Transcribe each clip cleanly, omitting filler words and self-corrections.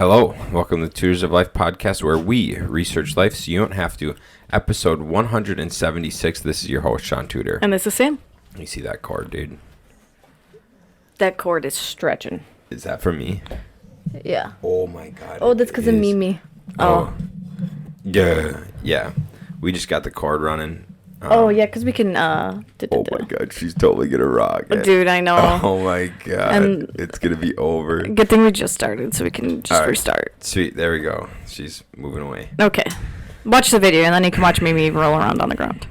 Hello, welcome to the Tutors of Life podcast, where we research life so you don't have to. Episode 176. This is your host, Sean Tudor. And this is Sam. You see that cord, dude? That cord is stretching. Is that for me? Yeah. Oh my god. Oh, that's because of Mimi. Oh. Yeah. We just got the cord running. Yeah, because we can, Oh my god, she's totally gonna rock it. Dude, I know. Oh my god. It's gonna be over. Good thing we just started, so we can just right. restart. Sweet, there we go. She's moving away. Okay. Watch the video, and then you can watch Mimi roll around on the ground.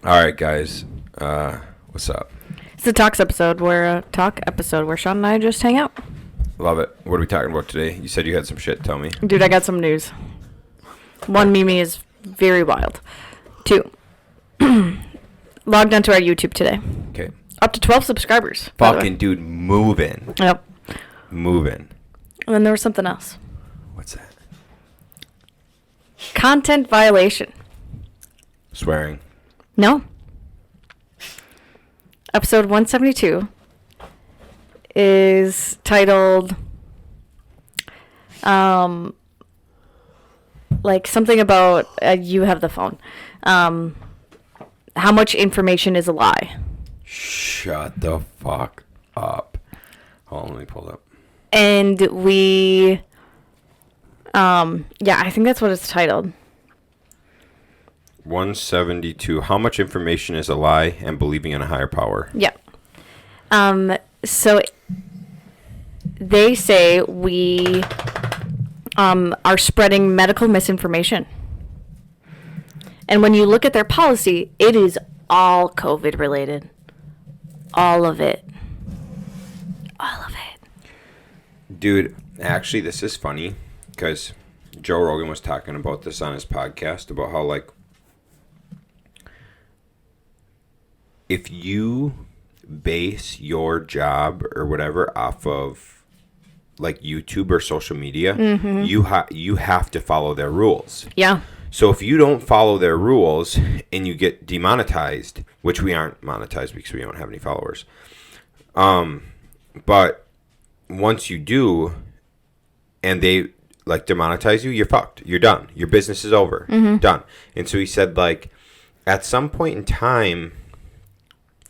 Alright, guys. What's up? It's a talks episode where Sean and I just hang out. Love it. What are we talking about today? You said you had some shit. Tell me. Dude, I got some news. One, Mimi is very wild. Two, logged onto our YouTube today. Okay. Up to 12 subscribers. Fucking dude, moving. Yep. Moving. And then there was something else. What's that? Content violation. Swearing. No. Episode 172 is titled, like something about, you have the phone. How much information is a lie? Shut the fuck up. Hold on, let me pull it up. And we, I think that's what it's titled. 172. How much information is a lie and believing in a higher power? Yeah. So they say we are spreading medical misinformation. And when you look at their policy, it is all COVID related. All of it. All of it. Dude, actually, this is funny because Joe Rogan was talking about this on his podcast about how, like, if you base your job or whatever off of like YouTube or social media, you have to follow their rules. Yeah. So if you don't follow their rules and you get demonetized, which we aren't monetized because we don't have any followers, but once you do and they like demonetize you, you're fucked. You're done. Your business is over. Done. And so he said, like, at some point in time,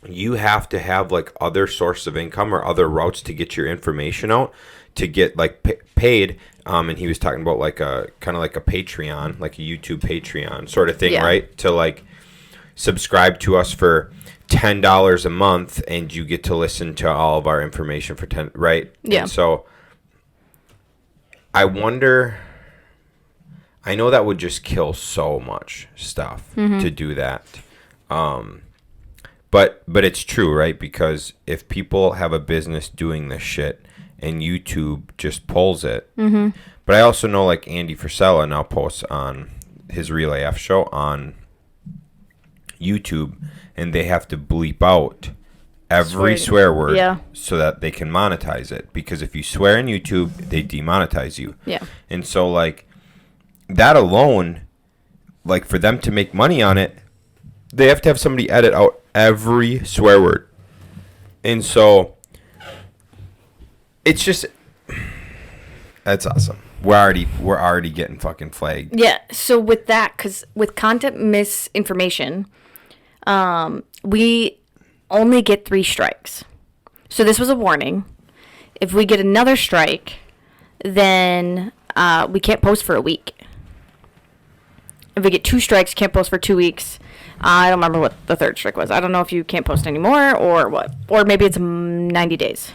you have to have like other sources of income or other routes to get your information out to get like paid. And he was talking about like a kind of like a Patreon, like a YouTube Patreon sort of thing, Yeah. right? To like subscribe to us for $10 a month and you get to listen to all of our information for 10, right? Yeah. And so I wonder, I know that would just kill so much stuff to do that. But it's true, right? Because if people have a business doing this shit and YouTube just pulls it. But I also know like Andy Frisella now posts on his Real AF show on YouTube, and they have to bleep out every swear word so that they can monetize it. Because if you swear in YouTube, they demonetize you. Yeah. And so like that alone, like for them to make money on it, they have to have somebody edit out every swear word. And so it's just, that's awesome. We're already getting fucking flagged. Yeah. So with that, because with content misinformation, we only get 3 strikes. So this was a warning. If we get another strike, then we can't post for a week. If we get 2 strikes, can't post for 2 weeks. I don't remember what the 3rd strike was. I don't know if you can't post anymore or what. Or maybe it's 90 days.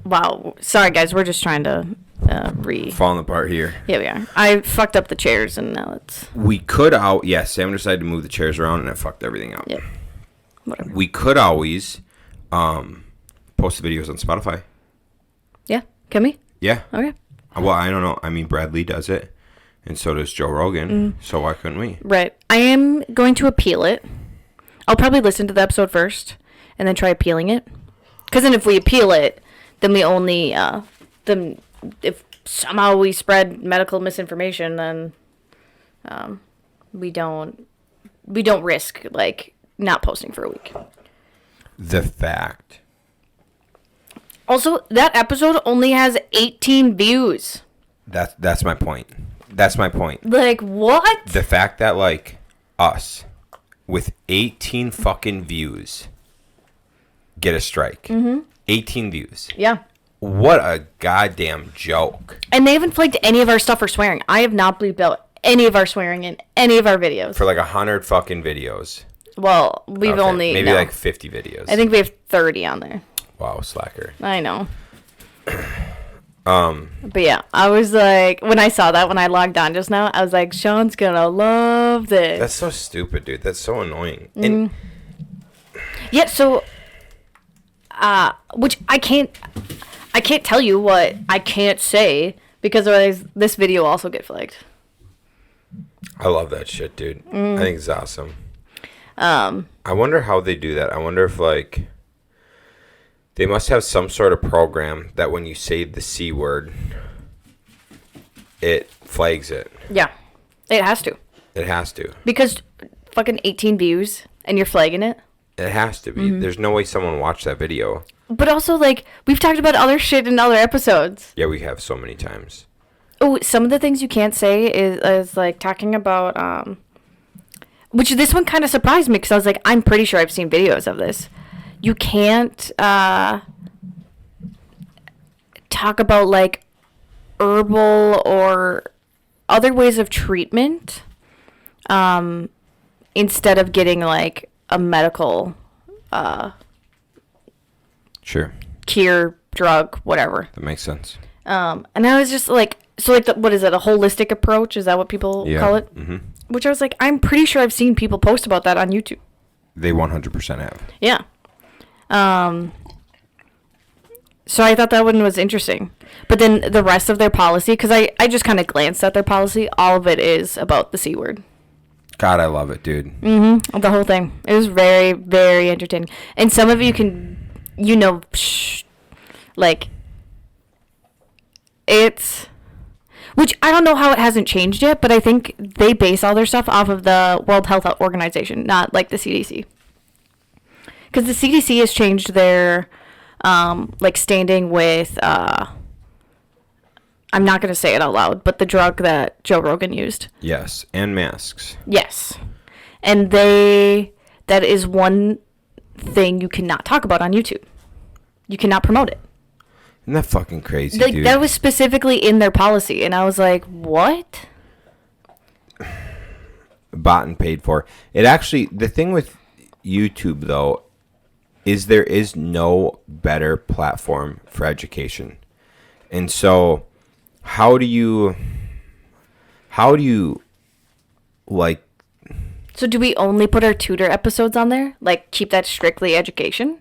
Wow. Sorry, guys. We're just trying to falling apart here. Yeah, we are. I fucked up the chairs, and now it's... We could Sam decided to move the chairs around, and it fucked everything up. Yep. Whatever. We could always post the videos on Spotify. Yeah. Can we? Yeah. Okay. Well, I don't know. I mean, Bradley does it, and so does Joe Rogan. So why couldn't we? Right. I am going to appeal it. I'll probably listen to the episode first, and then try appealing it. Because then if we appeal it, then we only... then if somehow we spread medical misinformation, then we don't risk, like, not posting for a week. The fact Also, that episode only has 18 views. That's my point. That's my point. Like, what? The fact that, like, us, with 18 fucking views, get a strike. 18 views. Yeah. What a goddamn joke. And they haven't flagged any of our stuff for swearing. I have not bleeped out any of our swearing in any of our videos. For like 100 fucking videos. Well, we've only... Maybe like 50 videos. I think we have 30 on there. Wow, slacker. I know. But yeah, I was like, when I saw that, when I logged on just now, I was like, Sean's gonna love this. That's so stupid, dude. That's so annoying. And yeah, so... which I can't tell you what I can't say, because otherwise this video also get flagged. I love that shit, dude. I think it's awesome. I wonder how they do that. I wonder if, like, they must have some sort of program that when you say the C word, it flags it. Yeah, it has to. It has to. Because fucking 18 views and you're flagging it. It has to be. There's no way someone watched that video. But also, like, we've talked about other shit in other episodes. Yeah, we have so many times. Oh, some of the things you can't say is like talking about, which this one kind of surprised me because I was like, I'm pretty sure I've seen videos of this. You can't talk about, like, herbal or other ways of treatment instead of getting, like, a medical Sure. cure, drug, whatever. That makes sense. And I was just like, so like, what is it? A holistic approach? Is that what people call it? Mm-hmm. Which I was like, I'm pretty sure I've seen people post about that on YouTube. They 100% have. Yeah. So I thought that one was interesting. But then the rest of their policy, because I just kind of glanced at their policy, all of it is about the C word. God, I love it, dude. Mm-hmm. The whole thing. It was very, very entertaining. And some of you can, like, it's... Which, I don't know how it hasn't changed yet, but I think they base all their stuff off of the World Health Organization, not, like, the CDC. Because the CDC has changed their, like, standing with, I'm not going to say it out loud, but the drug that Joe Rogan used. Yes, and masks. Yes. And that is one thing you cannot talk about on YouTube. You cannot promote it. Isn't that fucking crazy, Like, dude? that was specifically in their policy, and I was like, what? Bought and paid for. It actually, the thing with YouTube, though, is there is no better platform for education. And so, how do you, like... So do we only put our tutor episodes on there? Like, keep that strictly education?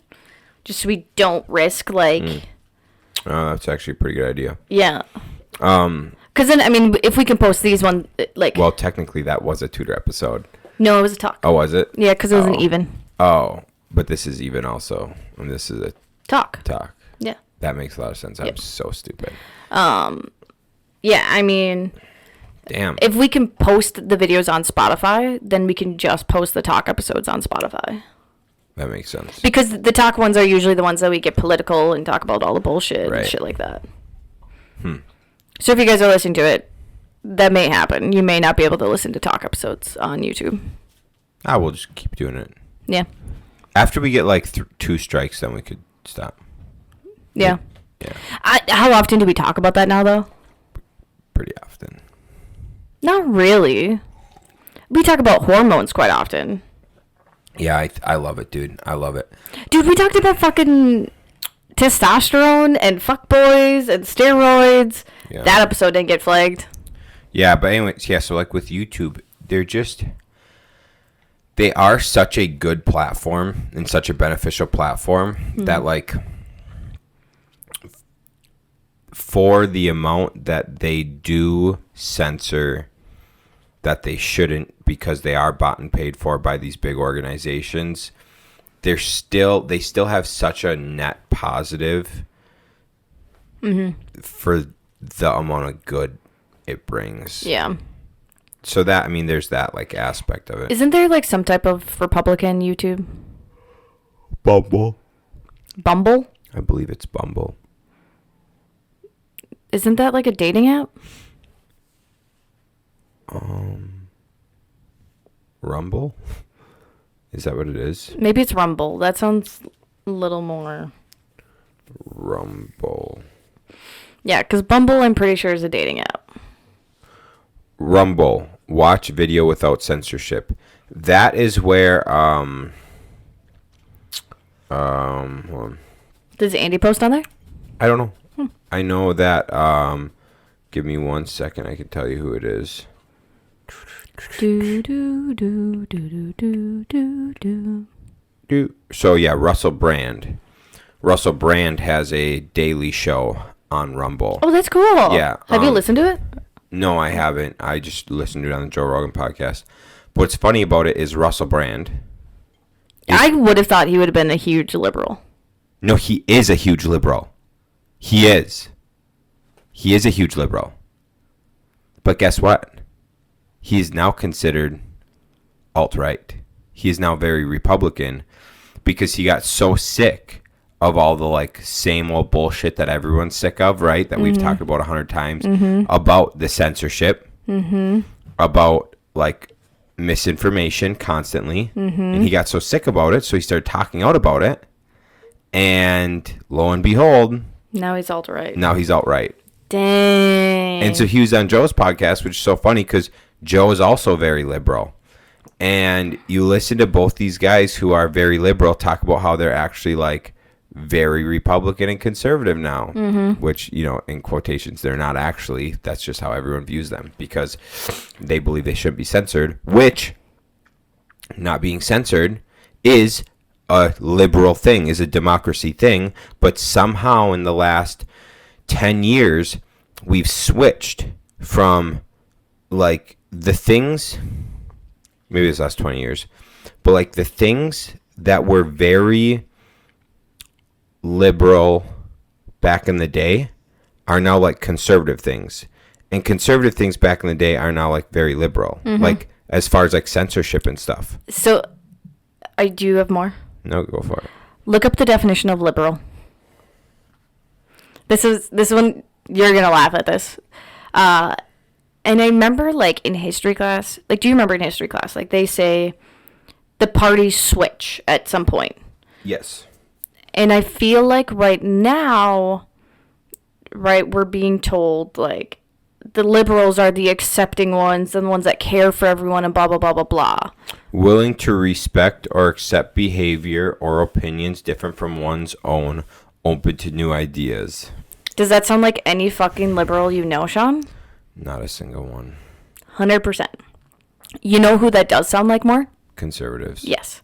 Just so we don't risk, like... that's actually a pretty good idea. Yeah. Because then, I mean, if we can post these one, like... Well, technically, that was a tutor episode. No, it was a talk. Oh, was it? Yeah, because it was an even. Oh, but this is even also. And this is a Talk. Yeah. That makes a lot of sense. I'm so stupid. Yeah, I mean... Damn. If we can post the videos on Spotify, then we can just post the talk episodes on Spotify. That makes sense. Because the talk ones are usually the ones that we get political and talk about all the bullshit and shit like that. So if you guys are listening to it, that may happen. You may not be able to listen to talk episodes on YouTube. I will just keep doing it. Yeah. After we get like 2 strikes, then we could stop. Yeah. Yeah. How often do we talk about that now, though? Pretty often. Not really. We talk about hormones quite often. Yeah, I love it, dude. I love it. Dude, we talked about fucking testosterone and fuckboys and steroids. Yeah. That episode didn't get flagged. Yeah, but anyways, yeah, so like with YouTube, they are such a good platform and such a beneficial platform that, like, for the amount that they do censor that they shouldn't, because they are bought and paid for by these big organizations, they still have such a net positive for the amount of good it brings. Yeah. So that, I mean, there's that, like, aspect of it. Isn't there, like, some type of Republican YouTube? Bumble. Bumble? I believe it's Bumble. Isn't that like a dating app? Rumble? Is that what it is? Maybe it's Rumble. That sounds a little more. Rumble. Yeah, because Bumble, I'm pretty sure, is a dating app. Rumble. Watch video without censorship. That is where hold on. Does Andy post on there? I don't know. I know that give me 1 second, I can tell you who it is. Do do do do do do do. So yeah, Russell Brand. Russell Brand has a daily show on Rumble. Oh, that's cool. Yeah. Have you listened to it? No, I haven't. I just listened to it on the Joe Rogan podcast. But what's funny about it is Russell Brand. I would have thought he would have been a huge liberal. No, he is a huge liberal. He is. He is a huge liberal. But guess what? He is now considered alt-right. He is now very Republican because he got so sick of all the like same old bullshit that everyone's sick of, right? That we've talked about 100 times about the censorship, about like misinformation constantly. And he got so sick about it, so he started talking out about it. And lo and behold, now he's alt-right. Dang. And so he was on Joe's podcast, which is so funny because Joe is also very liberal. And you listen to both these guys who are very liberal talk about how they're actually like very Republican and conservative now, which, you know, in quotations, they're not actually. That's just how everyone views them because they believe they shouldn't be censored, which not being censored is a liberal thing, is a democracy thing. But somehow in the last 10 years, we've switched from like the things, maybe it's last 20 years, but like the things that were very liberal back in the day are now like conservative things, and conservative things back in the day are now like very liberal, like as far as like censorship and stuff. So I do have more. No, go for it. Look up the definition of liberal. This one, you're gonna laugh at this. And I remember, like, in history class, like, do you remember in history class, like, they say the parties switch at some point. Yes. And I feel like right now, right, we're being told, like, the liberals are the accepting ones and the ones that care for everyone and blah, blah, blah, blah, blah. Willing to respect or accept behavior or opinions different from one's own, open to new ideas. Does that sound like any fucking liberal you know, Sean? Not a single one. 100%. You know who that does sound like more? Conservatives. Yes.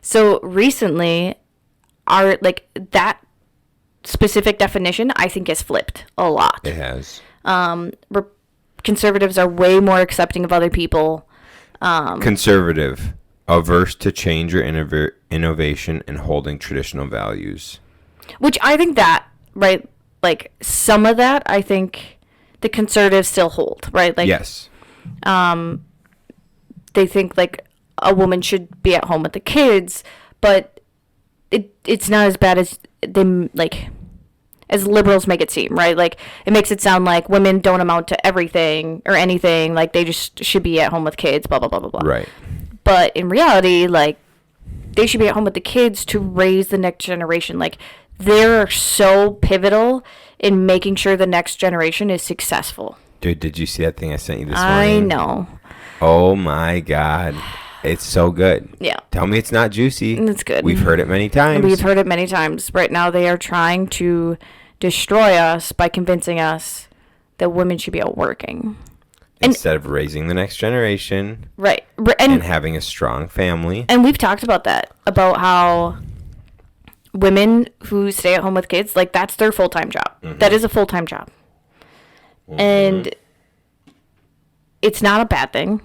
So recently, that specific definition, I think, has flipped a lot. It has. Conservatives are way more accepting of other people. Conservative, averse to change or innovation and holding traditional values. Which I think that, right, like some of that, I think the conservatives still hold, right? Like, yes. They think like a woman should be at home with the kids, but it's not as bad as they like as liberals make it seem, right? Like it makes it sound like women don't amount to everything or anything, like they just should be at home with kids, blah blah blah blah blah. Right. But in reality, like they should be at home with the kids to raise the next generation. Like they're so pivotal in making sure the next generation is successful. Dude, did you see that thing I sent you this morning? I know. Oh my God. It's so good. Yeah. Tell me it's not juicy. It's good. We've heard it many times. We've heard it many times. Right now they are trying to destroy us by convincing us that women should be out working. Instead of raising the next generation. Right. And having a strong family. And we've talked about that, about how women who stay at home with kids, like that's their full-time job. That is a full-time job. And it's not a bad thing.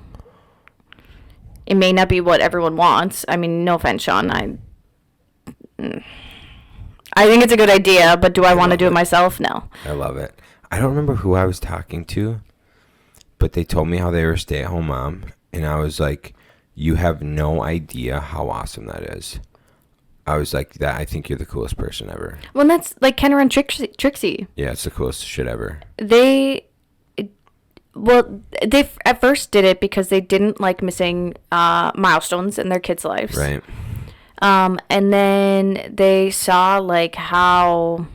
It may not be what everyone wants. I mean, no offense, Sean. I think it's a good idea, but do I want to do it myself? No. I love it. I don't remember who I was talking to, but they told me how they were a stay-at-home mom, and I was like, you have no idea how awesome that is. I was like, that. I think you're the coolest person ever. Well, that's like Kenner and Trixie. Yeah, it's the coolest shit ever. They at first did it because they didn't like missing milestones in their kids' lives. Right. And then they saw like how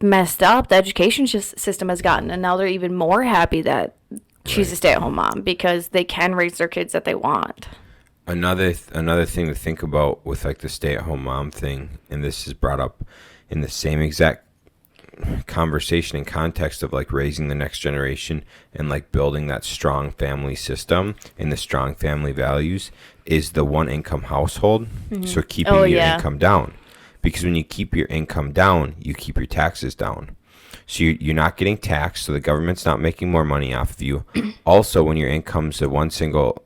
messed up the education system has gotten, and now they're even more happy that she's a stay-at-home mom because they can raise their kids that they want. Another thing to think about with like the stay-at-home mom thing, and this is brought up in the same exact conversation and context of like raising the next generation and like building that strong family system and the strong family values, is the one income household. So keeping your income down, because when you keep your income down, you keep your taxes down. So you're not getting taxed, so the government's not making more money off of you. Also, when your income's a one single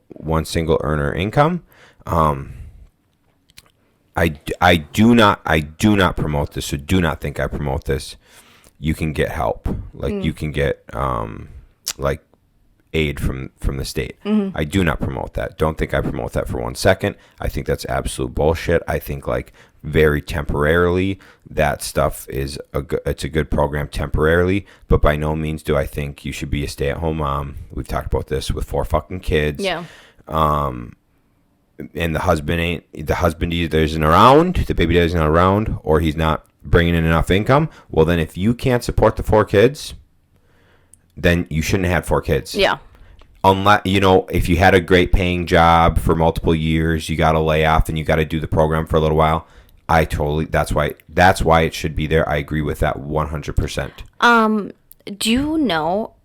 earner income, I do not promote this. So do not think I promote this. You can get help, like you can get like aid from the state. I do not promote that. Don't think I promote that for 1 second. I think that's absolute bullshit. I think like very temporarily that stuff is it's a good program temporarily, but by no means do I think you should be a stay-at-home mom. We've talked about this with 4 fucking kids. Yeah. And the husband either isn't around, the baby daddy's not around, or he's not bringing in enough income. Well, then if you can't support the 4 kids, then you shouldn't have had 4 kids. Yeah. Unless, if you had a great paying job for multiple years, you got to lay off and you got to do the program for a little while. That's why it should be there. I agree with that 100%. Do you know,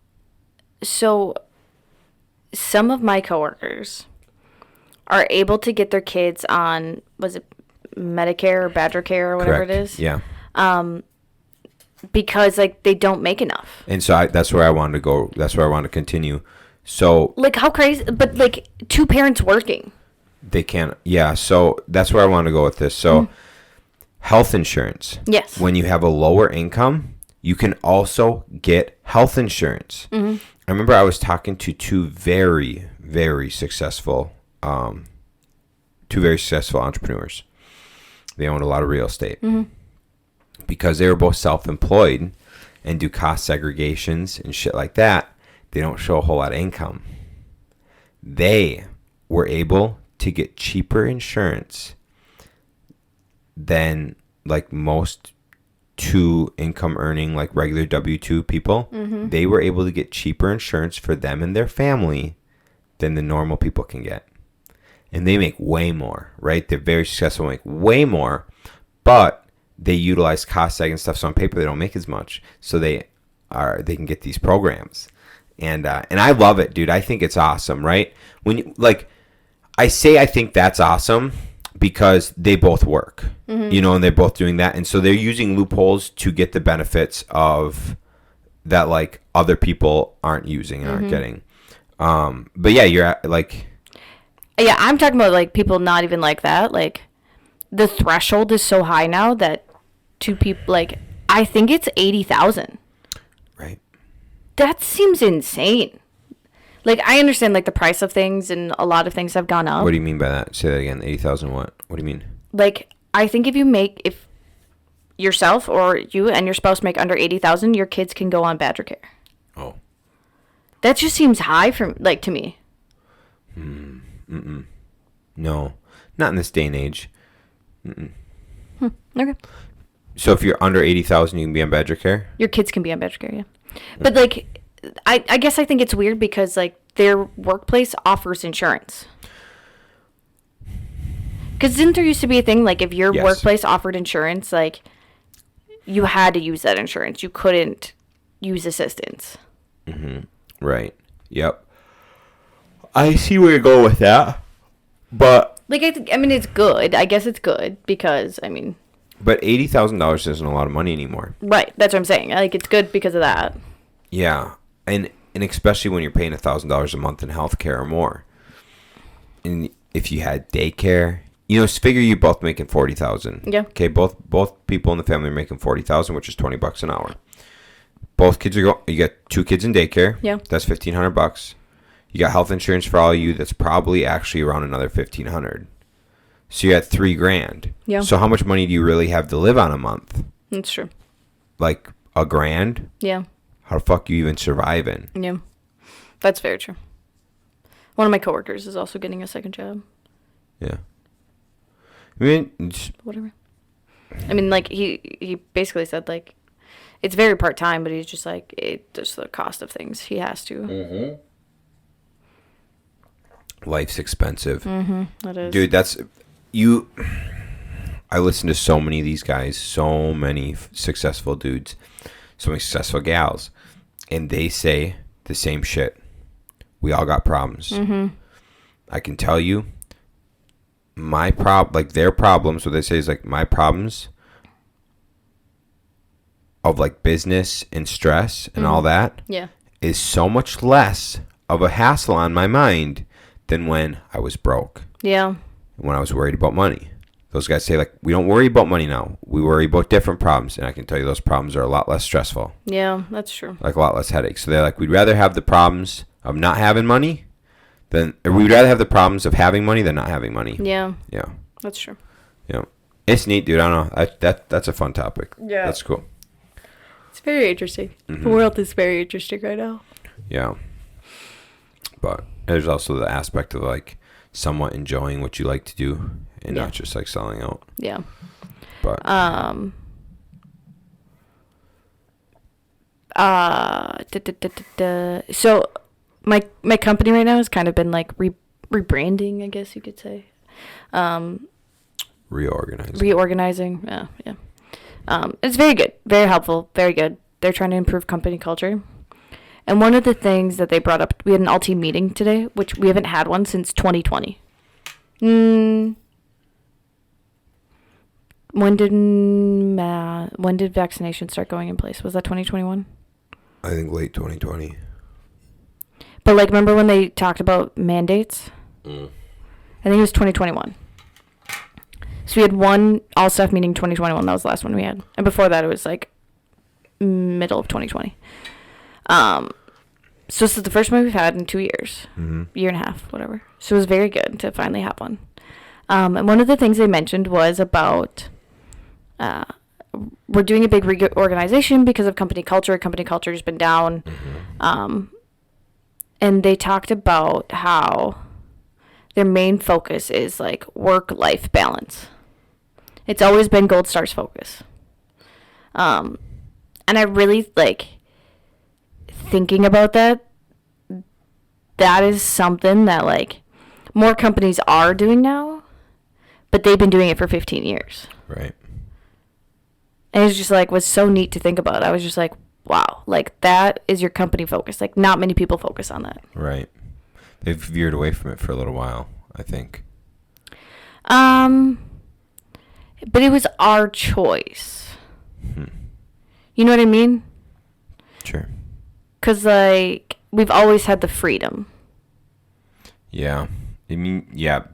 so some of my coworkers are able to get their kids on, was it Medicare or Badger Care or whatever Correct. it is? Yeah. Because like they don't make enough. And so that's where I wanted to go. That's where I want to continue. So like how crazy, but like 2 parents working. They can't. Yeah. So that's where I want to go with this. So health insurance. Yes. When you have a lower income, you can also get health insurance. I remember I was talking to 2 very, very successful entrepreneurs. They owned a lot of real estate. Because they were both self-employed and do cost segregations and shit like that. They don't show a whole lot of income. They were able to get cheaper insurance than like most 2 income earning, like regular W-2 people. They were able to get cheaper insurance for them and their family than the normal people can get. And they make way more, right? They're very successful, make way more, but they utilize cost seg and stuff. So on paper, they don't make as much. So they can get these programs. And I love it, dude. I think it's awesome, right? When you, like, I think that's awesome because they both work, and they're both doing that. And so they're using loopholes to get the benefits of that, like, other people aren't using and aren't getting. But yeah, you're like... Yeah, I'm talking about, like, people not even like that. Like, the threshold is so high now that 2 people, like, I think it's 80,000. Right. That seems insane. Like, I understand, like, the price of things and a lot of things have gone up. What do you mean by that? Say that again. 80,000 what? What do you mean? Like, I think if yourself or you and your spouse make under 80,000, your kids can go on Badger Care. Oh. That just seems high to me. No. Not in this day and age. Okay. So if you're under 80,000, you can be on Badger Care? Your kids can be on Badger Care, yeah. But, like, I guess I think it's weird because, like, their workplace offers insurance. Because didn't there used to be a thing, like, if your workplace offered insurance, like, you had to use that insurance. You couldn't use assistance. Right. Yep. I see where you're going with that. But... Like, I mean, it's good. I guess it's good because, I mean... But $80,000 isn't a lot of money anymore. Right. That's what I'm saying. Like, it's good because of that. Yeah. And especially when you're paying $1,000 a month in healthcare or more. And if you had daycare, figure you both making $40,000. Yeah. Okay, both people in the family are making $40,000, which is $20 an hour. Both kids you got 2 kids in daycare. Yeah. That's $1,500. You got health insurance for all of you. That's probably actually around another $1,500. So you're at $3,000. Yeah. So how much money do you really have to live on a month? That's true. Like $1,000? Yeah. How the fuck you even surviving? Yeah. That's very true. One of my coworkers is also getting a second job. Yeah. I mean, Whatever. I mean, like, he basically said, like, it's very part-time, but he's just like, just the cost of things. He has to. Mm-hmm. Life's expensive. It is. Dude, I listen to so many of these guys, so many successful dudes, so many successful gals, and they say the same shit. We all got problems. I can tell you, their problems, what they say is like, my problems of like business and stress and all that is so much less of a hassle on my mind than when I was broke. Yeah. When I was worried about money. Those guys say, like, we don't worry about money now. We worry about different problems. And I can tell you those problems are a lot less stressful. Yeah, that's true. Like, a lot less headaches. So they're like, we'd rather have the problems of not having money or we'd rather have the problems of having money than not having money. Yeah. Yeah. That's true. Yeah. It's neat, dude. I don't know. That's a fun topic. Yeah. That's cool. It's very interesting. The world is very interesting right now. Yeah. But there's also the aspect of, like, somewhat enjoying what you like to do and not just, like, selling out. Yeah. But. So my company right now has kind of been, like, rebranding, I guess you could say. Reorganizing. Yeah. It's very good. Very helpful. Very good. They're trying to improve company culture. And one of the things that they brought up, we had an all team meeting today, which we haven't had one since 2020. When did vaccination start going in place? Was that 2021? I think late 2020. But, like, remember when they talked about mandates? I think it was 2021. So we had one all-staff meeting 2021. That was the last one we had. And before that, it was, like, middle of 2020. So this is the first one we've had in 2 years. Year and a half, whatever. So it was very good to finally have one. And one of the things they mentioned was about we're doing a big reorganization because of company culture. Company culture has been down. And they talked about how their main focus is, like, work-life balance. It's always been Gold Star's focus. And I really, like, thinking about that is something that, like, more companies are doing now, but they've been doing it for 15 years. Right. And it's just, like, was so neat to think about. I was just like, wow, like, that is your company focus. Like, not many people focus on that. Right. They've veered away from it for a little while, I think. But it was our choice. You know what I mean? Sure. Because, like, we've always had the freedom. Yeah. I mean, yeah,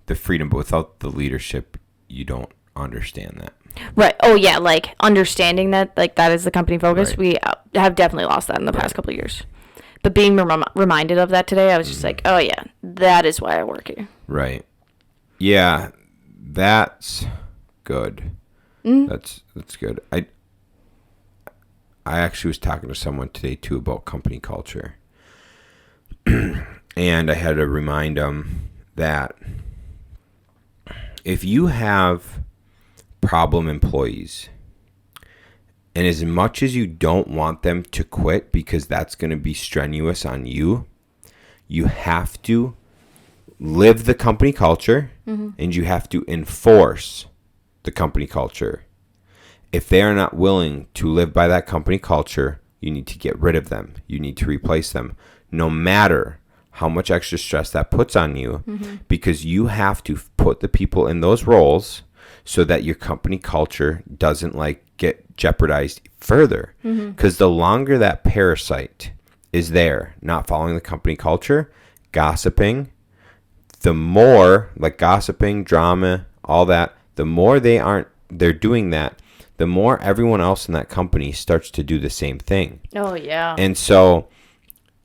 the freedom, but without the leadership, you don't understand that. Right. Oh, yeah, like, understanding that, like, that is the company focus. Right. We have definitely lost that in the past couple of years. But being reminded of that today, I was just like, oh, yeah, that is why I work here. Right. Yeah, that's good. That's good. I actually was talking to someone today, too, about company culture. And I had to remind them that if you have problem employees, and as much as you don't want them to quit because that's going to be strenuous on you, you have to live the company culture and you have to enforce the company culture. If they are not willing to live by that company culture, you need to get rid of them. You need to replace them, no matter how much extra stress that puts on you, because you have to put the people in those roles so that your company culture doesn't, like, get jeopardized further. Because the longer that parasite is there, not following the company culture, gossiping, the more, like, gossiping, drama, all that, the more they're doing that, the more everyone else in that company starts to do the same thing. Oh, yeah. And so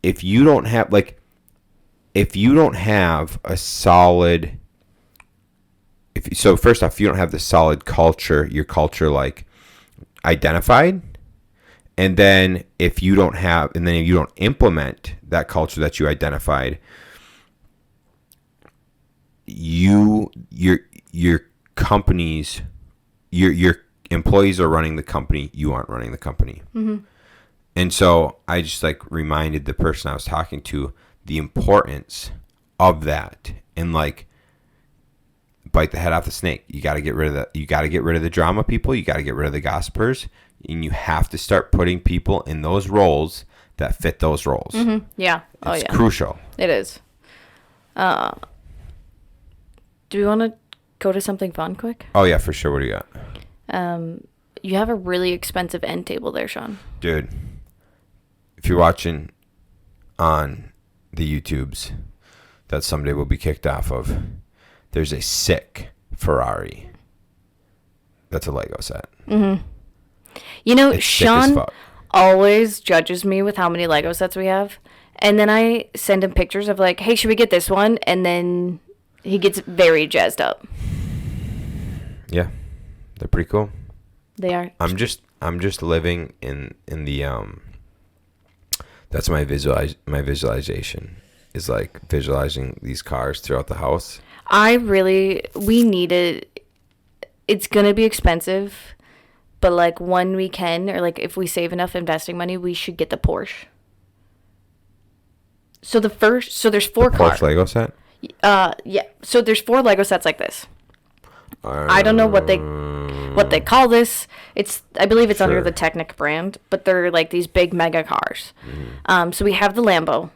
if you don't have a solid so first off, you don't have the solid culture, your culture like identified, and then if you don't implement that culture that you identified, your companies, your employees are running the company, you aren't running the company. And so I just like reminded the person I was talking to the importance of that, and like bite the head off the snake. You got to get rid of the drama people. You got to get rid of the gossipers, and you have to start putting people in those roles that fit those roles. Yeah. It's crucial. It is. Do we want to go to something fun quick? Oh yeah, for sure. What do you got? You have a really expensive end table there, Shaun. Dude, if you're watching on the YouTubes that someday will be kicked off of, there's a sick Ferrari. That's a Lego set. You know, Shaun always judges me with how many Lego sets we have. And then I send him pictures of like, hey, should we get this one? And then he gets very jazzed up. Yeah. They're pretty cool. They are. I'm just living in the that's my visualization is like visualizing these cars throughout the house. We need it. It's going to be expensive, but like when we can, or like if we save enough investing money, we should get the Porsche. So there's 4 cars. Porsche Lego set? Yeah. So there's 4 Lego sets like this. I don't know what they call this. I believe it's under the Technic brand, but they're like these big mega cars. So we have the Lambo.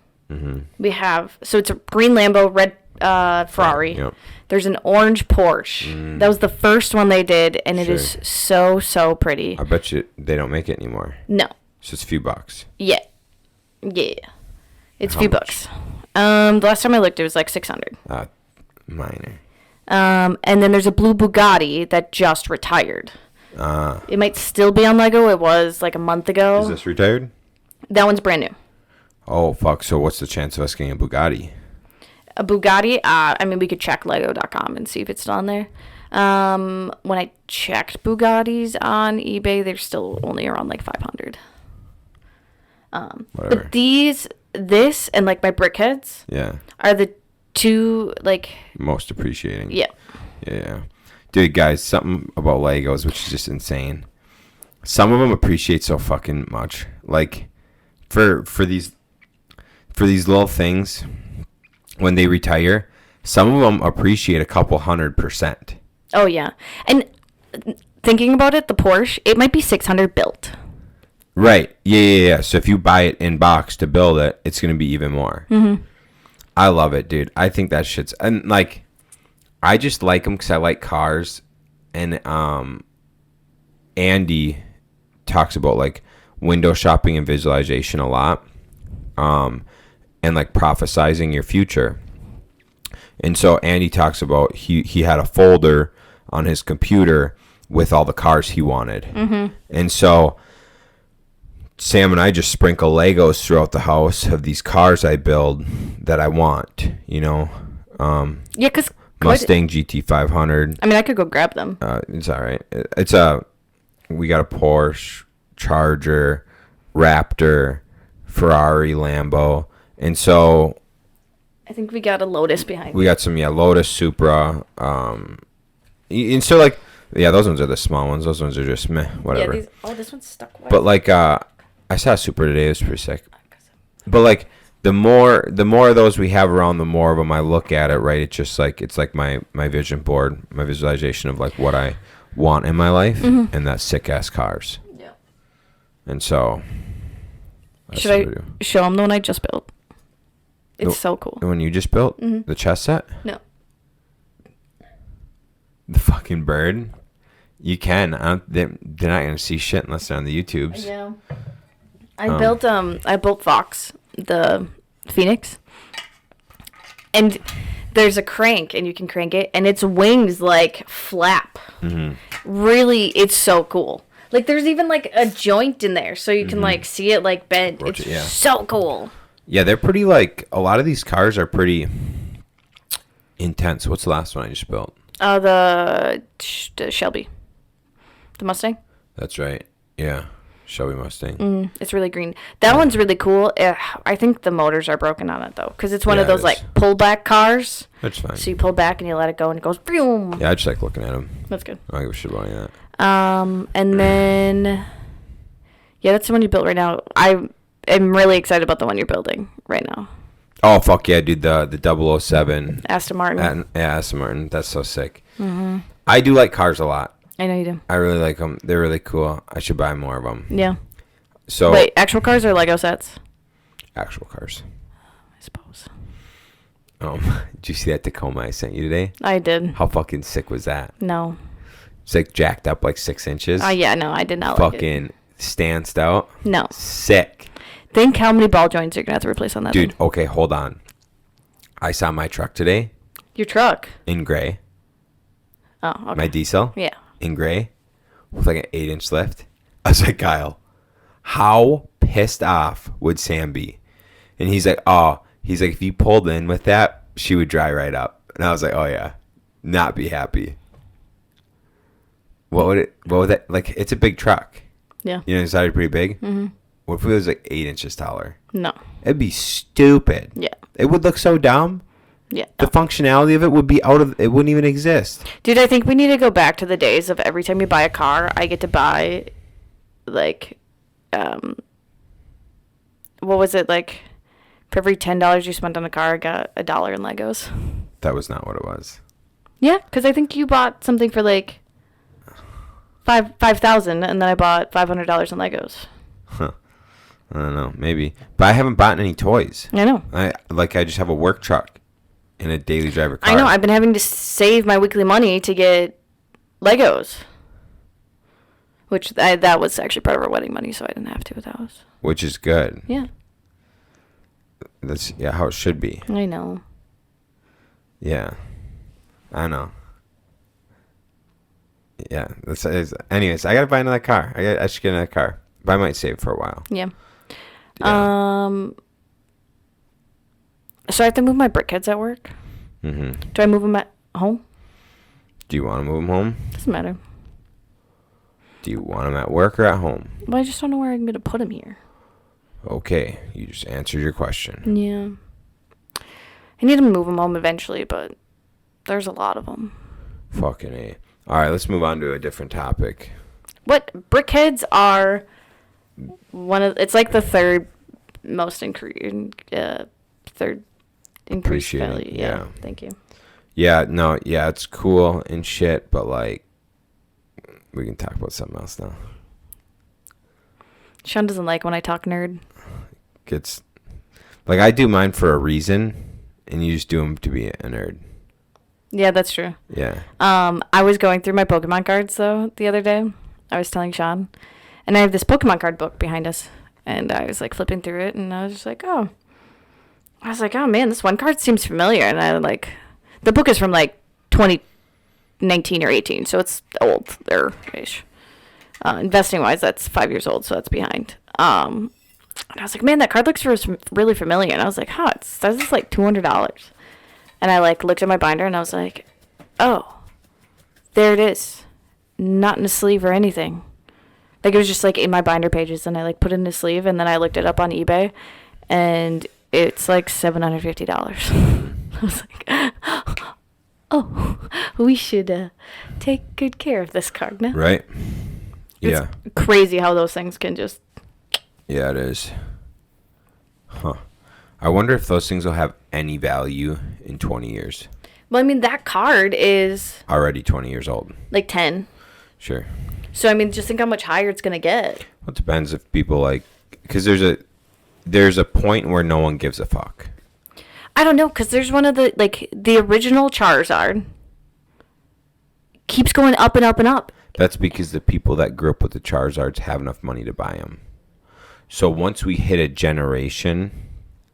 So it's a green Lambo, red Ferrari. Yep. There's an orange Porsche. That was the first one they did, and it is so pretty. I bet you they don't make it anymore. No. So it's a few bucks. Yeah. It's a few bucks. The last time I looked, it was like 600. Minor. And then there's a blue Bugatti that just retired. It might still be on Lego. It was like a month ago. Is this retired? That one's brand new. Oh, fuck. So what's the chance of us getting a Bugatti? A Bugatti? I mean, we could check Lego.com and see if it's still on there. When I checked Bugattis on eBay, they're still only around like 500. Whatever. But this and like my brickheads are the 2 like most appreciating. Yeah. Dude, guys, something about Legos which is just insane. Some of them appreciate so fucking much. Like for these little things, when they retire, some of them appreciate a couple 100%. Oh yeah. And thinking about it, the Porsche, it might be 600 built. Right. Yeah. So if you buy it in box to build it, it's going to be even more. I love it, dude. I think that shit's... And, like, I just like them because I like cars. And Andy talks about, like, window shopping and visualization a lot. And, like, prophesizing your future. And so Andy talks about he had a folder on his computer with all the cars he wanted. And so... Sam and I just sprinkle Legos throughout the house of these cars I build that I want, you know. Yeah, because Mustang GT500. I mean, I could go grab them. It's all right. We got a Porsche, Charger, Raptor, Ferrari, Lambo, and so I think we got a Lotus behind. We got some Lotus, Supra, and so like those ones are the small ones. Those ones are just meh, whatever. Yeah, this one's stuck. But like I saw a Supra today. It was pretty sick. But like the more of those we have around, the more of them I look at it. Right, it's like my vision board, my visualization of like what I want in my life, and that sick ass cars. Yeah. And so, should I show them the one I just built? It's so cool. The one you just built, the chess set. No. The fucking bird. You can. They're not gonna see shit unless they're on the YouTubes. Yeah. I built Fox, the Phoenix, and there's a crank, and you can crank it, and its wings like flap. Really, it's so cool. Like there's even like a joint in there, so you can like see it like bend. It's so cool. Yeah, they're pretty like a lot of these cars are pretty intense. What's the last one I just built? The Shelby. The Mustang. That's right. Yeah. Shelby Mustang. It's really green. That one's really cool. I think the motors are broken on it, though, because it's one Yeah, of those, it is. like, pull-back cars. That's fine. So you pull back and you let it go, and it goes, boom. Yeah, I just like looking at them. That's good. I don't give a shit about any of that. And then, yeah, that's the one you built right now. I am really excited about the one you're building right now. Oh, fuck yeah, dude. The 007. Aston Martin. Yeah, Aston Martin. That's so sick. Mm-hmm. I do like cars a lot. I know you do. I really like them. They're really cool. I should buy more of them. Yeah. So Wait, actual cars or Lego sets? Actual cars. I suppose. Did you see that Tacoma I sent you today? I did. How fucking sick was that? No. It's like jacked up like 6 inches. Yeah, no, I did not like it. Fucking stanced out. No. Sick. Think how many ball joints you're going to have to replace on that Dude, thing. okay, hold on. I saw my truck today Your truck? in gray. Oh, okay. My diesel. Yeah. In gray with like an 8-inch lift. I was like, Kyle, how pissed off would Sam be? And he's like, if you pulled in with that, she would dry right up. And I was like, oh yeah, not be happy. What would that, like, it's a big truck. Yeah. You know, it's already pretty big. Mm-hmm. What if it was like 8 inches taller? No. It'd be stupid. Yeah. It would look so dumb. Yeah. The functionality of it would be it wouldn't even exist. Dude, I think we need to go back to the days of every time you buy a car, I get to buy, like, what was it, like, for every $10 you spent on a car, I got $1 in Legos. That was not what it was. Yeah, because I think you bought something for, like, $5,000, and then I bought $500 in Legos. Huh. I don't know, maybe. But I haven't bought any toys. I know. I just have a work truck and a daily driver car. I know. I've been having to save my weekly money to get Legos. Which, that was actually part of our wedding money, so I didn't have to with those. Which is good. Yeah. That's how it should be. I know. Yeah. I know. Yeah. Anyways, I gotta buy another car. I should get another car. But I might save for a while. Yeah. So I have to move my brickheads at work. Mm-hmm. Do I move them at home? Do you want to move them home? Doesn't matter. Do you want them at work or at home? Well, I just don't know where I'm going to put them here. Okay. You just answered your question. Yeah. I need to move them home eventually, but there's a lot of them. Fucking A. All right, let's move on to a different topic. What? Brickheads are it's like the third most third increased Appreciated, value. yeah. Thank you. Yeah, no, yeah, it's cool and shit, but like, we can talk about something else now. Shaun doesn't like when I talk nerd. Gets, like, I do mine for a reason, and you just do them to be a nerd. Yeah, that's true. Yeah. I was going through my Pokemon cards though the other day. I was telling Shaun, and I have this Pokemon card book behind us, and I was like flipping through it, and I was just like, oh man, this one card seems familiar, and I like, the book is from like 2019 or 18, so it's old there ish. Investing wise, that's 5 years old, so that's behind. And I was like, man, that card looks really familiar, and I was like, it says it's like $200, and I like looked at my binder, and I was like, oh, there it is. Not in a sleeve or anything. Like, it was just like in my binder pages, and I like put it in a sleeve, and then I looked it up on eBay, and it's like $750. I was like, oh, we should take good care of this card now. Right? Yeah. It's crazy how those things can just... Yeah, it is. Huh. I wonder if those things will have any value in 20 years. Well, I mean, that card is... Already 20 years old. Like 10. Sure. So, I mean, just think how much higher it's going to get. Well, it depends if people like... Because there's a point where no one gives a fuck. I don't know, because there's one of the... Like, the original Charizard keeps going up and up and up. That's because the people that grew up with the Charizards have enough money to buy them. So once we hit a generation,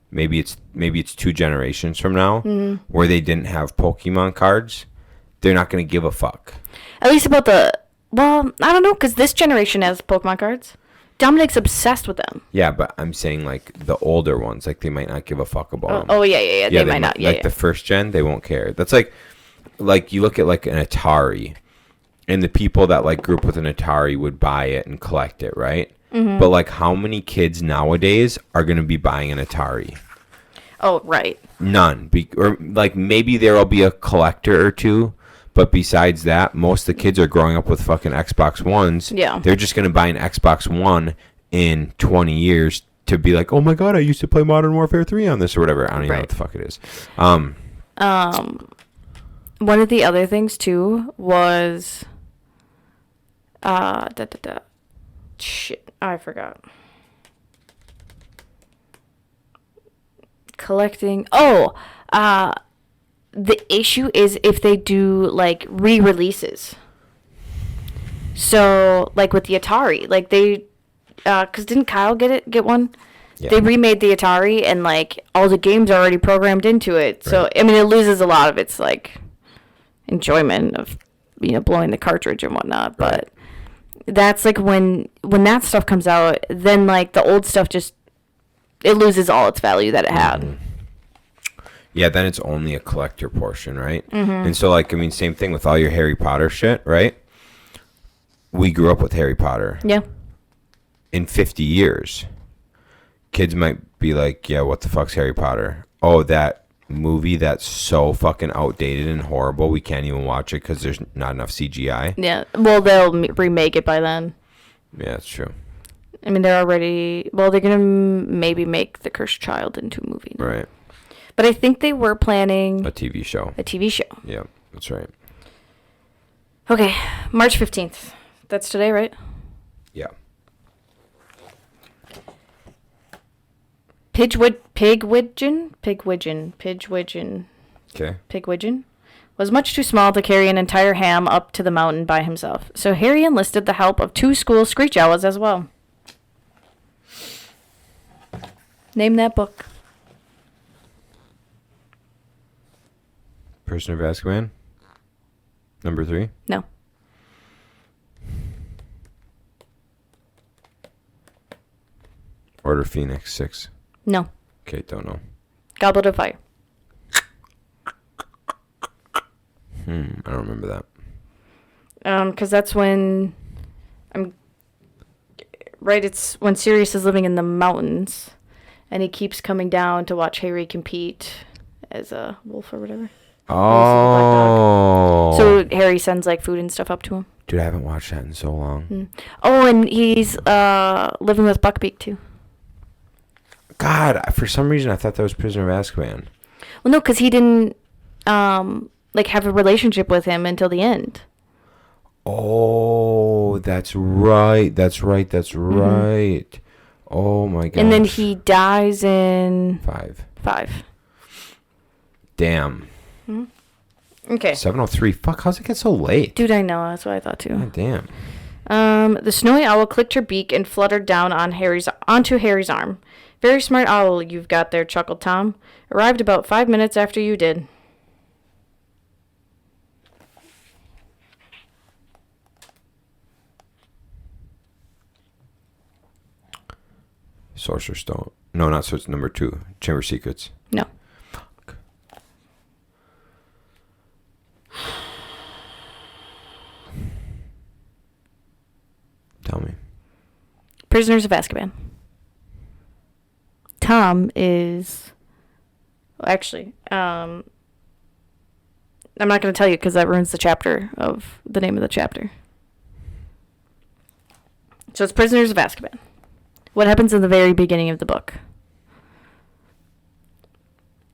maybe it's 2 generations from now, where they didn't have Pokemon cards, they're not going to give a fuck. At least about the... Well, I don't know, because this generation has Pokemon cards. Dominic's obsessed with them. Yeah, but I'm saying, like, the older ones, like, they might not give a fuck about them. Oh, yeah. They might not. Yeah, like, the first gen, they won't care. That's like... like you look at like an Atari, and the people that like grew up with an Atari would buy it and collect it, right? Mm-hmm. But like, how many kids nowadays are going to be buying an Atari? Oh, right. None. Or like maybe there'll be a collector or two, but besides that, most of the kids are growing up with fucking Xbox Ones. Yeah. They're just going to buy an Xbox One in 20 years to be like, oh my god, I used to play Modern Warfare 3 on this or whatever. I don't even know what the fuck it is. One of the other things too was shit, I forgot. Collecting. The issue is if they do like re-releases. So like with the Atari, like they cuz didn't Kyle get one? Yeah. They remade the Atari and like all the games are already programmed into it. So right. I mean, it loses a lot of its like enjoyment of blowing the cartridge and whatnot, but that's like when that stuff comes out, then like the old stuff just it loses all its value that it had. Mm-hmm. Yeah, then it's only a collector portion, right? Mm-hmm. And so like, I mean, same thing with all your Harry Potter shit, right? We grew up with Harry Potter. Yeah. In 50 years, kids might be like, yeah, what the fuck's Harry Potter? Oh, that movie that's so fucking outdated and horrible we can't even watch it because there's not enough CGI. Yeah, well, they'll remake it by then. Yeah, that's true. I mean, they're gonna maybe make The Cursed Child into a movie now. Right. But I think they were planning a TV show. Yeah, that's right. Okay, March 15th. That's today, right? Yeah. Pigwidgeon was much too small to carry an entire ham up to the mountain by himself. So Harry enlisted the help of 2 school screech owls as well. Name that book. Prisoner of Azkaban? Number 3? No. Order Phoenix 6. No. Okay, don't know. Goblet of Fire. I don't remember that. Because that's when it's when Sirius is living in the mountains, and he keeps coming down to watch Harry compete as a wolf or whatever. Oh. So Harry sends like food and stuff up to him. Dude, I haven't watched that in so long. Oh, and he's living with Buckbeak too. God, for some reason I thought that was Prisoner of Azkaban. Well, no, because he didn't have a relationship with him until the end. Oh, that's right. Mm-hmm. Oh my god. And then he dies in 5. Damn. Mm-hmm. Okay. 7:03. Fuck, how's it get so late? Dude, I know. That's what I thought too. God damn. The snowy owl clicked her beak and fluttered down onto Harry's arm. Very smart owl you've got there, chuckled Tom. Arrived about 5 minutes after you did. Sorcerer's Stone. No, not so. It's number 2. Chamber of Secrets. No. Fuck. Tell me. Prisoners of Azkaban. Tom is... Well, actually, I'm not going to tell you because that ruins the chapter of the name of the chapter. So it's Prisoners of Azkaban. What happens in the very beginning of the book?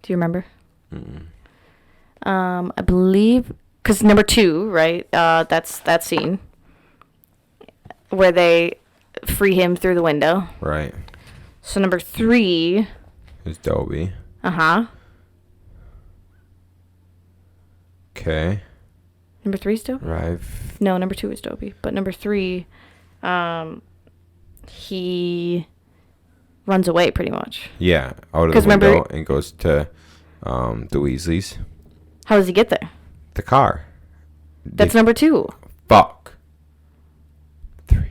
Do you remember? Mm-mm. I believe... Because number 2, right? That's that scene where they free him through the window. Right. So number 3 is Dobby. Uh-huh. Okay. Number 3 is Dobby? Right. No, number 2 is Dobby. But number 3, he runs away pretty much. Yeah, out of the window and goes to the Weasleys. How does he get there? The car. That's number 2. Fuck. 3.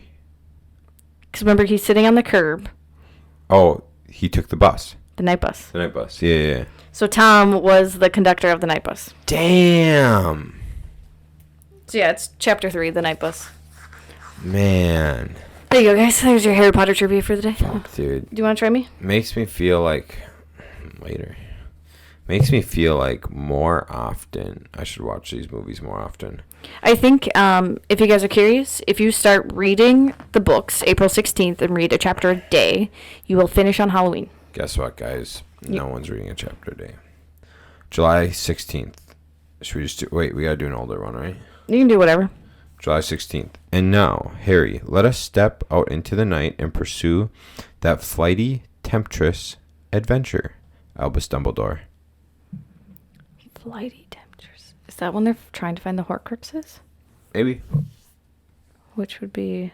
Because remember, he's sitting on the curb. Oh, he took the bus. The night bus. The night bus. Yeah. So Tom was the conductor of the night bus. Damn. So yeah, it's chapter 3, the night bus. Man. There you go, guys. There's your Harry Potter trivia for the day. Dude. Do you want to try me? Makes me feel like... Later. Makes me feel like more often I should watch these movies more often. I think if you guys are curious, if you start reading the books April 16th and read a chapter a day, you will finish on Halloween. Guess what, guys? No one's reading a chapter a day. July 16th. Should we just do... Wait, we gotta do an older one, right? You can do whatever. July 16th. And now, Harry, let us step out into the night and pursue that flighty, temptress adventure. Albus Dumbledore. Flighty temperatures. Is that when they're trying to find the Horcruxes? Maybe. Which would be...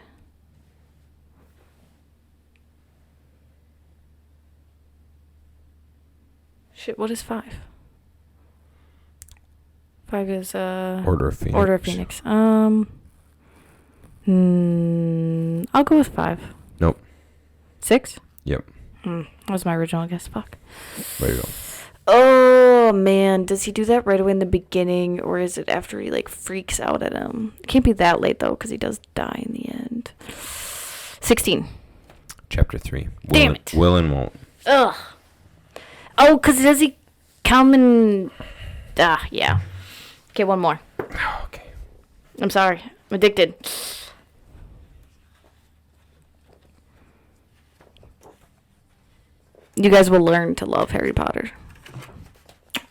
Shit, what is 5? 5 is, Order of Phoenix. Order of Phoenix. I'll go with 5. Nope. 6? Yep. That was my original guess. Fuck. There you go. Oh, man. Does he do that right away in the beginning, or is it after he, like, freaks out at him? It can't be that late, though, because he does die in the end. 16. Chapter 3. Damn it. Will and won't. Ugh. Oh, because does he come and... yeah. Okay, one more. Okay. I'm sorry. I'm addicted. You guys will learn to love Harry Potter.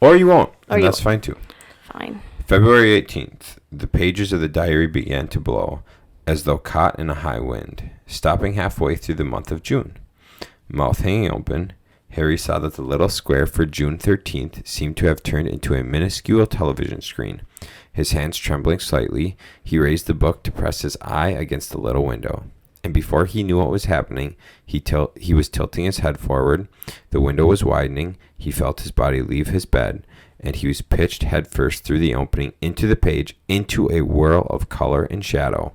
Or you won't. Or And you that's fine, too. Fine. February 18th. The pages of the diary began to blow, as though caught in a high wind, stopping halfway through the month of June. Mouth hanging open, Harry saw that the little square for June 13th seemed to have turned into a minuscule television screen. His hands trembling slightly, he raised the book to press his eye against the little window. And before he knew what was happening, he was tilting his head forward. The window was widening. He felt his body leave his bed, and he was pitched headfirst through the opening into the page, into a whirl of color and shadow.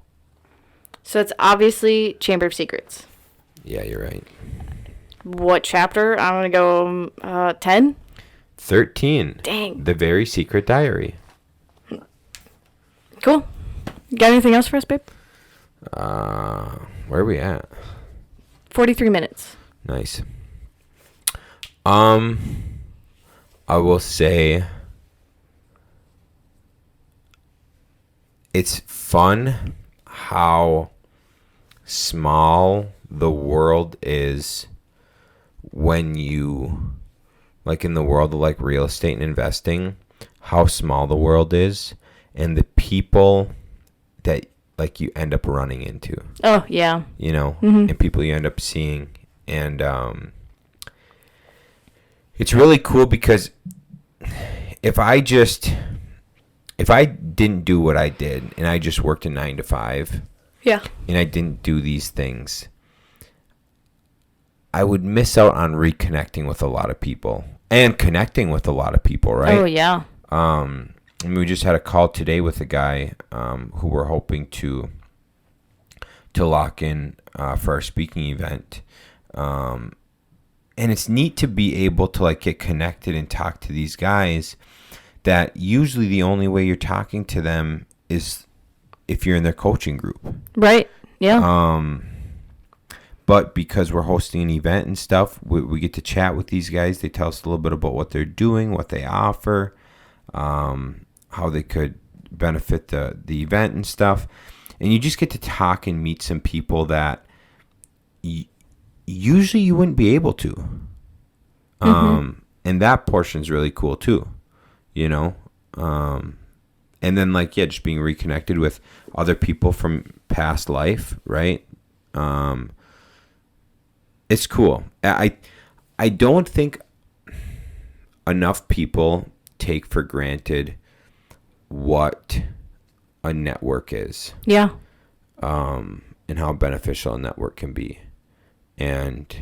So it's obviously Chamber of Secrets. Yeah, you're right. What chapter? I'm going to go 10? 13. Dang. The Very Secret Diary. Cool. Got anything else for us, babe? Where are we at? 43 minutes. Nice. I will say it's fun how small the world is when you, like in the world of like real estate and investing, how small the world is and the people that like you end up running into. Oh, yeah. You know, and people you end up seeing. And it's really cool because if I didn't do what I did and I just worked a 9 to 5, Yeah. and I didn't do these things, I would miss out on reconnecting with a lot of people and connecting with a lot of people, right? Oh, yeah. And we just had a call today with a guy who we're hoping to lock in for our speaking event. And it's neat to be able to like get connected and talk to these guys that usually the only way you're talking to them is if you're in their coaching group. Right. Yeah. But because we're hosting an event and stuff, we get to chat with these guys. They tell us a little bit about what they're doing, what they offer, how they could benefit the event and stuff. And you just get to talk and meet some people that usually you wouldn't be able to. And that portion's really cool too, you know? And then like, yeah, just being reconnected with other people from past life, right? It's cool. I don't think enough people take for granted what a network is. Yeah. And how beneficial a network can be. And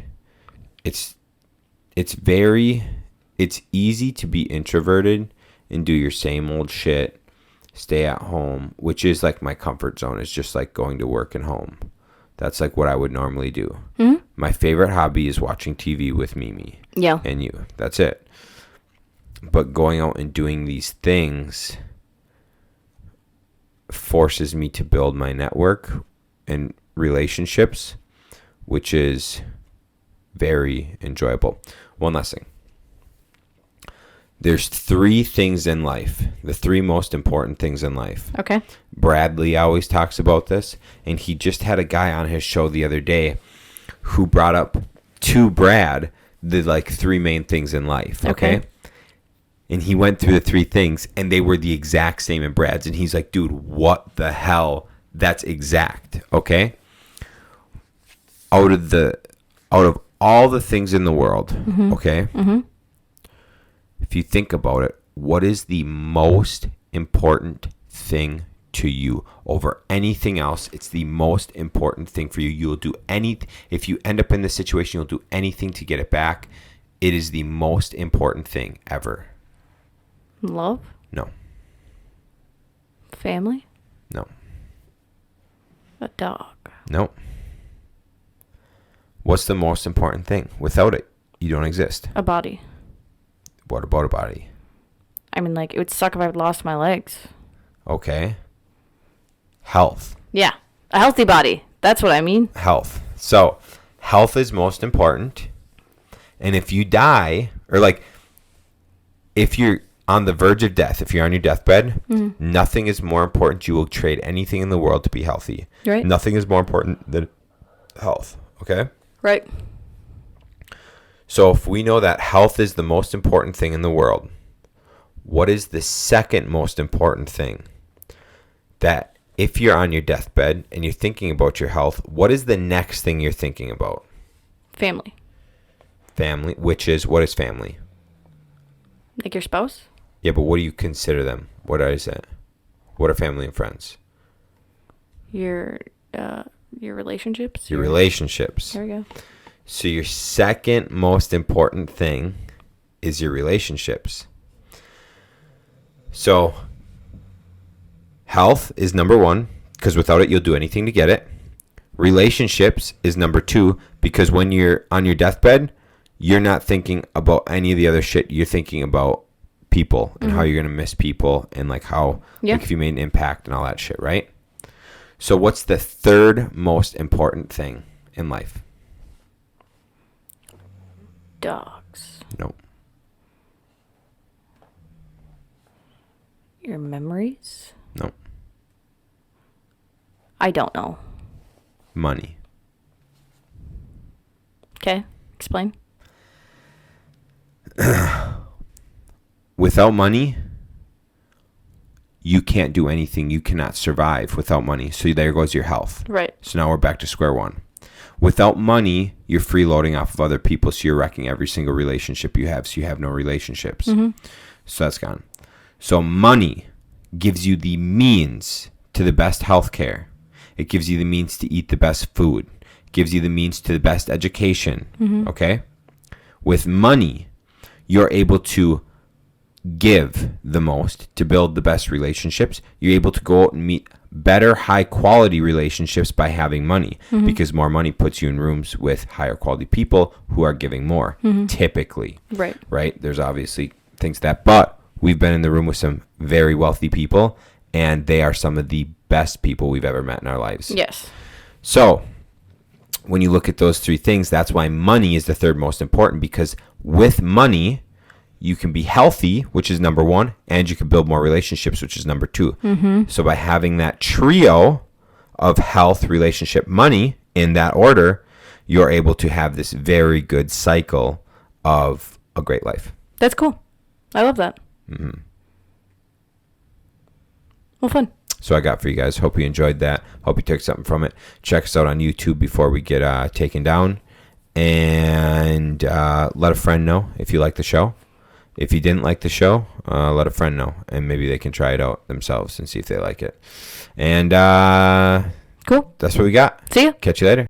it's easy to be introverted and do your same old shit, stay at home, which is like my comfort zone. It's just like going to work and home. That's like what I would normally do. Mm-hmm. My favorite hobby is watching TV with Mimi. Yeah. And you. That's it. But going out and doing these things forces me to build my network and relationships, which is very enjoyable. One last thing. There's 3 things in life, the 3 most important things in life. Okay. Bradley always talks about this, and he just had a guy on his show the other day who brought up to Brad the 3 main things in life, okay? And he went through the 3 things, and they were the exact same in Brad's, and he's like, dude, what the hell? That's exact, okay? Out of all the things in the world, okay? If you think about it, what is the most important thing to you over anything else? It's the most important thing for you. You'll do if you end up in this situation, you'll do anything to get it back. It is the most important thing ever. Love? No. Family? No. A dog? No. What's the most important thing? Without it, you don't exist. A body. What about a body? I mean, it would suck if I lost my legs. Okay. Health. Yeah. A healthy body. That's what I mean. Health. So, health is most important. And if you die, or if you're on the verge of death, if you're on your deathbed, nothing is more important. You will trade anything in the world to be healthy. Right. Nothing is more important than health. Okay? Right. So if we know that health is the most important thing in the world, what is the second most important thing? That if you're on your deathbed and you're thinking about your health, what is the next thing you're thinking about? Family. Family, which is, what is family? Like your spouse? Yeah, but what do you consider them? What is it? What are family and friends? Your relationships? Your relationships. There we go. So your second most important thing is your relationships. So health is number 1, because without it, you'll do anything to get it. Relationships is number 2, because when you're on your deathbed, you're not thinking about any of the other shit. You're thinking about people and how you're going to miss people and how, if you made an impact and all that shit, right? So what's the third most important thing in life? Dogs. No. Your memories? No. I don't know. Money. Okay. Explain. Without money, you can't do anything. You cannot survive without money. So there goes your health. Right. So now we're back to square one. Without money, you're freeloading off of other people, so you're wrecking every single relationship you have, so you have no relationships. So that's gone. So money gives you the means to the best health care. It gives you the means to eat the best food. It gives you the means to the best education. Okay? With money, you're able to give the most to build the best relationships. You're able to go out and meet better high quality relationships by having money, because more money puts you in rooms with higher quality people who are giving more, typically. Right? There's obviously things but we've been in the room with some very wealthy people, and they are some of the best people we've ever met in our lives. Yes. So when you look at those 3 things, that's why money is the third most important, because with money, you can be healthy, which is number 1, and you can build more relationships, which is number 2. So by having that trio of health, relationship, money in that order, you're able to have this very good cycle of a great life. That's cool. I love that. Well, fun. So I got for you guys. Hope you enjoyed that. Hope you took something from it. Check us out on YouTube before we get taken down. And let a friend know if you like the show. If you didn't like the show, let a friend know, and maybe they can try it out themselves and see if they like it. And cool. That's what we got. See ya. Catch you later.